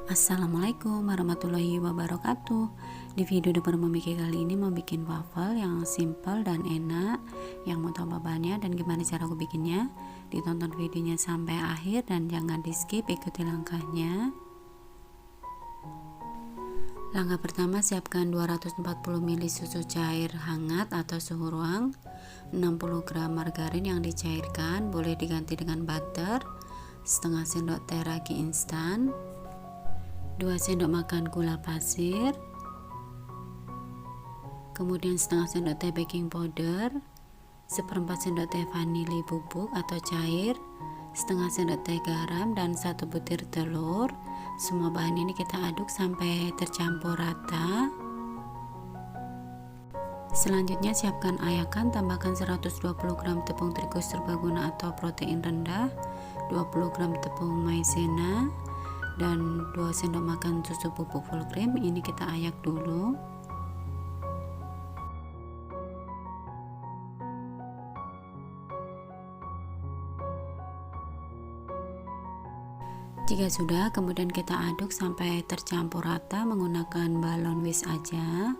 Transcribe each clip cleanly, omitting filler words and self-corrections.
Assalamualaikum warahmatullahi wabarakatuh. Di video dapur Mami kali ini mau bikin waffle yang simple dan enak. Yang mau tahu bahannya dan gimana cara aku bikinnya, ditonton videonya sampai akhir dan jangan di skip, ikuti langkahnya. Langkah pertama, siapkan 240 ml susu cair hangat atau suhu ruang, 60 gram margarin yang dicairkan, boleh diganti dengan butter, setengah sendok teh ragi instan, 2 sendok makan gula pasir, kemudian setengah sendok teh baking powder, seperempat sendok teh vanili bubuk atau cair, setengah sendok teh garam, dan 1 butir telur. Semua bahan ini kita aduk sampai tercampur rata. Selanjutnya siapkan ayakan, tambahkan 120 gram tepung terigu serbaguna atau protein rendah, 20 gram tepung maizena, dan 2 sendok makan susu bubuk full cream. Ini kita ayak dulu. Jika sudah, kemudian kita aduk sampai tercampur rata menggunakan balon whisk aja.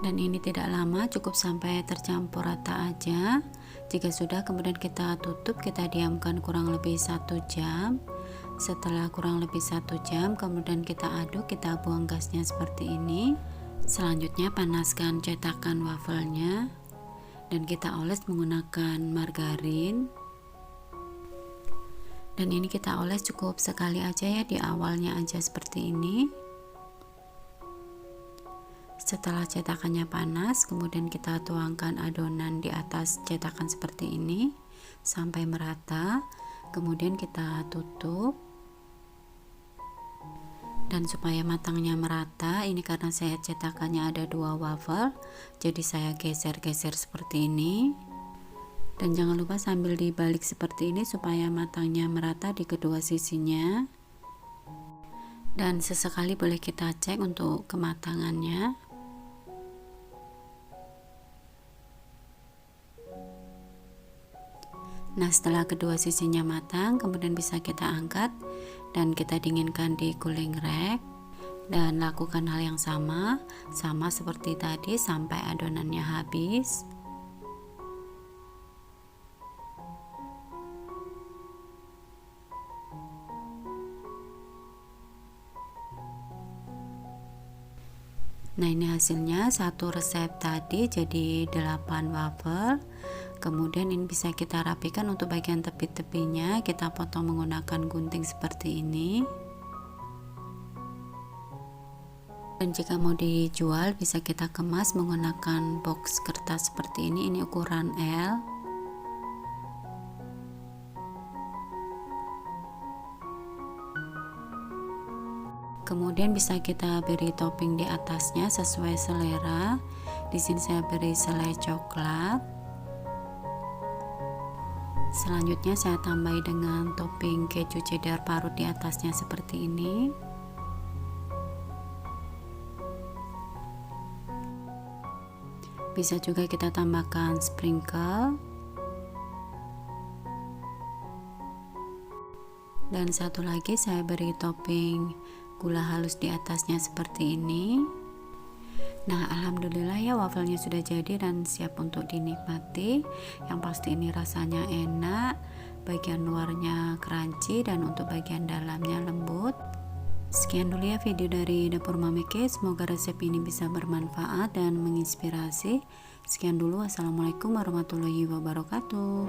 Dan ini tidak lama, cukup sampai tercampur rata aja. Jika sudah, kemudian kita tutup, kita diamkan kurang lebih 1 jam. Setelah kurang lebih 1 jam, kemudian kita aduk, kita buang gasnya seperti ini. Selanjutnya panaskan cetakan wafelnya dan kita oles menggunakan margarin. Dan ini kita oles cukup sekali aja ya, di awalnya aja seperti ini. Setelah cetakannya panas, kemudian kita tuangkan adonan di atas cetakan seperti ini sampai merata. Kemudian kita tutup. Dan supaya matangnya merata, ini karena saya cetakannya ada 2 waffle, jadi saya geser-geser seperti ini. Dan jangan lupa sambil dibalik seperti ini supaya matangnya merata di kedua sisinya. Dan sesekali boleh kita cek untuk kematangannya. Nah, setelah kedua sisinya matang, kemudian bisa kita angkat dan kita dinginkan di cooling rack. Dan lakukan hal yang sama seperti tadi sampai adonannya habis. Nah, ini hasilnya, satu resep tadi jadi 8 waffle. Kemudian ini bisa kita rapikan untuk bagian tepi-tepinya, kita potong menggunakan gunting seperti ini. Dan jika mau dijual bisa kita kemas menggunakan box kertas seperti ini ukuran L. Kemudian bisa kita beri topping di atasnya sesuai selera. Di sini saya beri selai coklat. Selanjutnya saya tambahi dengan topping keju cheddar parut di atasnya seperti ini. Bisa juga kita tambahkan sprinkle. Dan satu lagi saya beri topping gula halus di atasnya seperti ini. Nah, alhamdulillah ya, wafelnya sudah jadi dan siap untuk dinikmati. Yang pasti ini rasanya enak, bagian luarnya crunchy dan untuk bagian dalamnya lembut. Sekian dulu ya video dari dapur Mami K. Semoga resep ini bisa bermanfaat dan menginspirasi. Sekian dulu, wassalamualaikum warahmatullahi wabarakatuh.